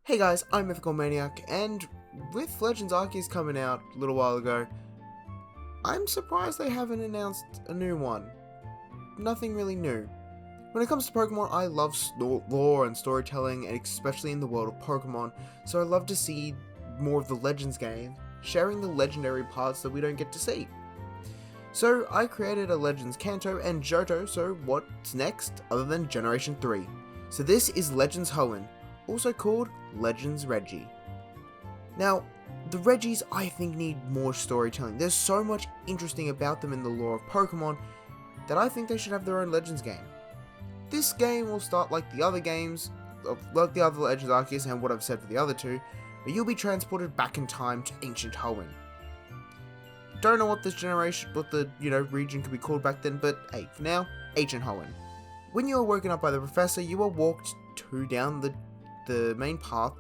Hey guys, I'm Mythical Maniac, and with Legends Arceus coming out a little while ago, I'm surprised they haven't announced a new one. Nothing really new. When it comes to Pokemon, I love lore and storytelling, and especially in the world of Pokemon, so I love to see more of the Legends game, sharing the legendary parts that we don't get to see. So I created a Legends Kanto and Johto, so what's next other than Generation 3? So this is Legends Hoenn, also called Legends Reggie. Now, the Reggies I think need more storytelling. There's so much interesting about them in the lore of Pokemon that I think they should have their own Legends game. This game will start like the other games, like the other Legends Arceus and what I've said for the other two, but you'll be transported back in time to ancient Hoenn. Don't know what this generation, what the region could be called back then, but hey, for now, ancient Hoenn. When you are woken up by the professor, you are walked down the main path,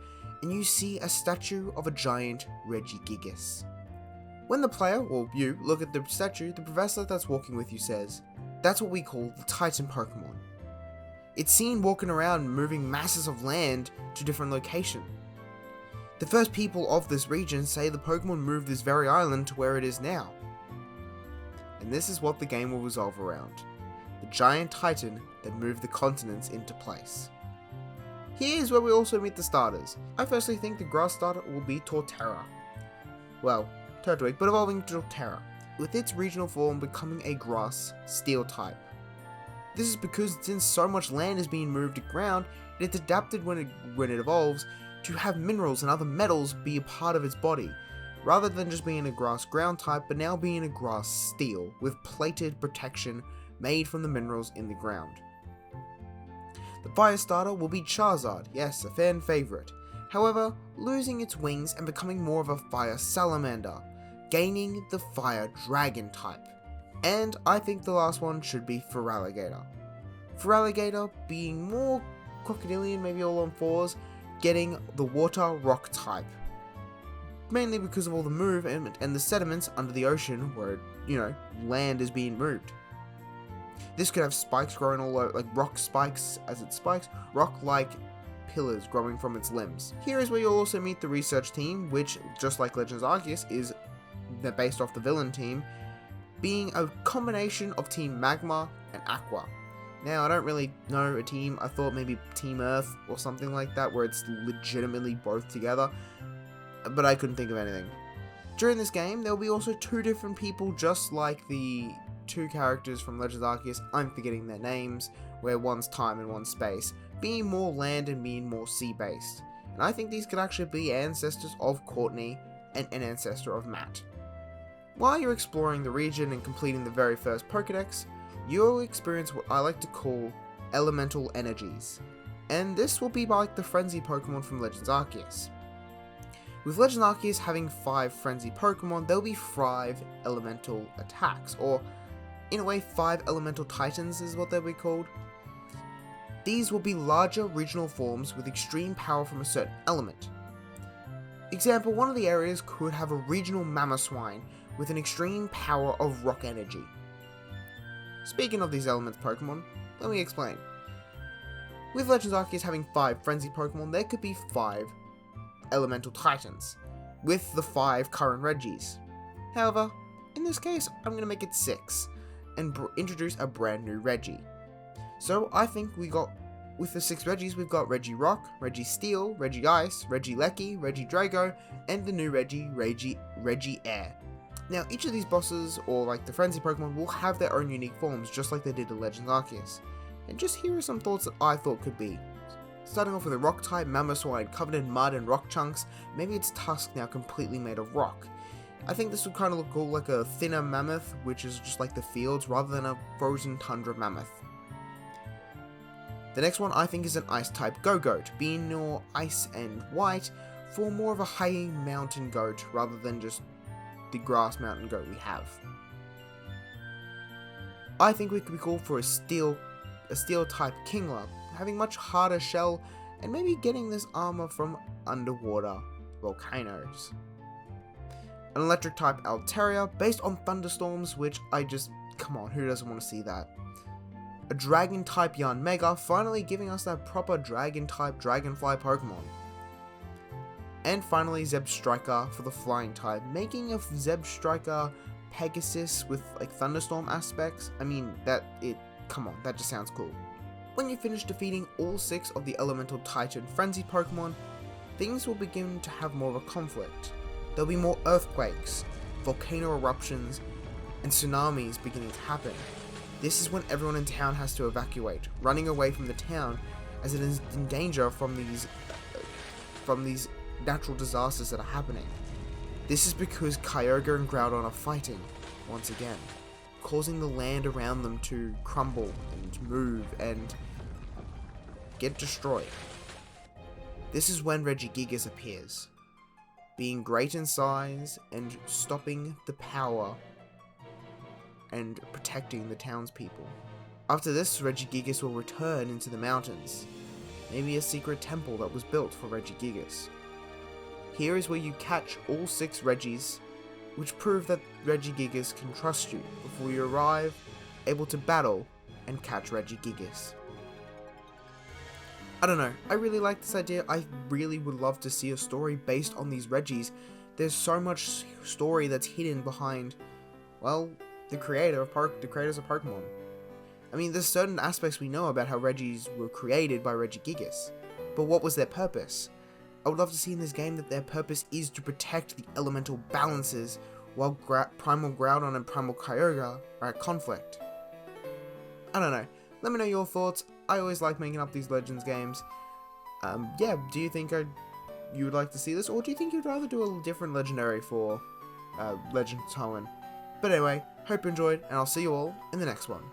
and you see a statue of a giant Regigigas. When the player, or you, look at the statue, the professor that's walking with you says, "That's what we call the Titan Pokemon." It's seen walking around moving masses of land to different locations. The first people of this region say the Pokemon moved this very island to where it is now. And this is what the game will revolve around. The giant Titan that moved the continents into place. Here's where we also meet the starters. I firstly think the grass starter will be Torterra. Well, Turtwig, but evolving to Torterra, with its regional form becoming a grass steel type. This is because since so much land is being moved around, it's adapted when it evolves to have minerals and other metals be a part of its body, rather than just being a grass ground type, but now being a grass steel with plated protection made from the minerals in the ground. The fire starter will be Charizard, yes, a fan favourite, however, losing its wings and becoming more of a fire salamander, gaining the fire dragon type. And I think the last one should be Feraligatr. Feraligatr being more crocodilian, maybe all on fours, getting the water rock type. Mainly because of all the movement and the sediments under the ocean where, land is being moved. This could have spikes growing all over, like rock spikes as it spikes, rock-like pillars growing from its limbs. Here is where you'll also meet the research team, which, just like Legends Arceus, is based off the villain team, being a combination of Team Magma and Aqua. Now, I don't really know a team. I thought maybe Team Earth or something like that, where it's legitimately both together, but I couldn't think of anything. During this game, there will be also two different people, just like the two characters from Legends Arceus. I'm forgetting their names, where one's time and one's space, being more land and being more sea-based. And I think these could actually be ancestors of Courtney and an ancestor of Matt. While you're exploring the region and completing the very first Pokédex, you'll experience what I like to call elemental energies, and this will be like the frenzy Pokemon from Legends Arceus. With Legends Arceus having 5 frenzy Pokemon, there'll be 5 elemental attacks, or in a way 5 elemental titans is what they'll be called. These will be larger regional forms with extreme power from a certain element. Example, one of the areas could have a regional Mamoswine with an extreme power of rock energy. Speaking of these elements Pokemon, let me explain. With Legends Arceus having 5 frenzy Pokemon, there could be 5 elemental titans, with the 5 current Reggies. However, in this case, I'm going to make it 6, and introduce a brand new Reggie. So I think with the 6 Reggies, we've got Regirock, Registeel, Regice, Regieleki, Regidrago, and the new Regiair. Now, each of these bosses, or like the frenzy Pokemon, will have their own unique forms, just like they did in Legends Arceus. And just here are some thoughts that I thought could be. Starting off with a rock type Mamoswine covered in mud and rock chunks, maybe its tusk now completely made of rock. I think this would kind of look cool, like a thinner mammoth, which is just like the fields, rather than a frozen tundra mammoth. The next one I think is an ice type Go-Goat, being more ice and white for more of a high mountain goat rather than just the grass mountain goat we have. I think we could be cool for a steel type Kingler, having much harder shell and maybe getting this armor from underwater volcanoes. An electric type Altaria based on thunderstorms, which come on, who doesn't want to see that? A dragon type Yanmega, finally giving us that proper dragon type dragonfly Pokemon. And finally, Zeb Striker for the flying type, making a Zeb Striker Pegasus with like thunderstorm aspects. I mean, come on, that just sounds cool. When you finish defeating all 6 of the Elemental Titan Frenzy Pokemon, things will begin to have more of a conflict. There'll be more earthquakes, volcano eruptions, and tsunamis beginning to happen. This is when everyone in town has to evacuate, running away from the town as it is in danger from these natural disasters that are happening. This is because Kyogre and Groudon are fighting, once again, causing the land around them to crumble and move and get destroyed. This is when Regigigas appears, being great in size and stopping the power and protecting the townspeople. After this, Regigigas will return into the mountains, maybe a secret temple that was built for Regigigas. Here is where you catch all 6 Regis, which prove that Regigigas can trust you before you arrive, able to battle and catch Regigigas. I don't know, I really like this idea. I really would love to see a story based on these Regis. There's so much story that's hidden behind, well, the creators of Pokemon. I mean, there's certain aspects we know about how Regis were created by Regigigas, but what was their purpose? I would love to see in this game that their purpose is to protect the elemental balances while Primal Groudon and Primal Kyogre are at conflict. I don't know. Let me know your thoughts. I always like making up these Legends games. Yeah, do you think you would like to see this, or do you think you'd rather do a different legendary for Legends Hoenn? But anyway, hope you enjoyed, and I'll see you all in the next one.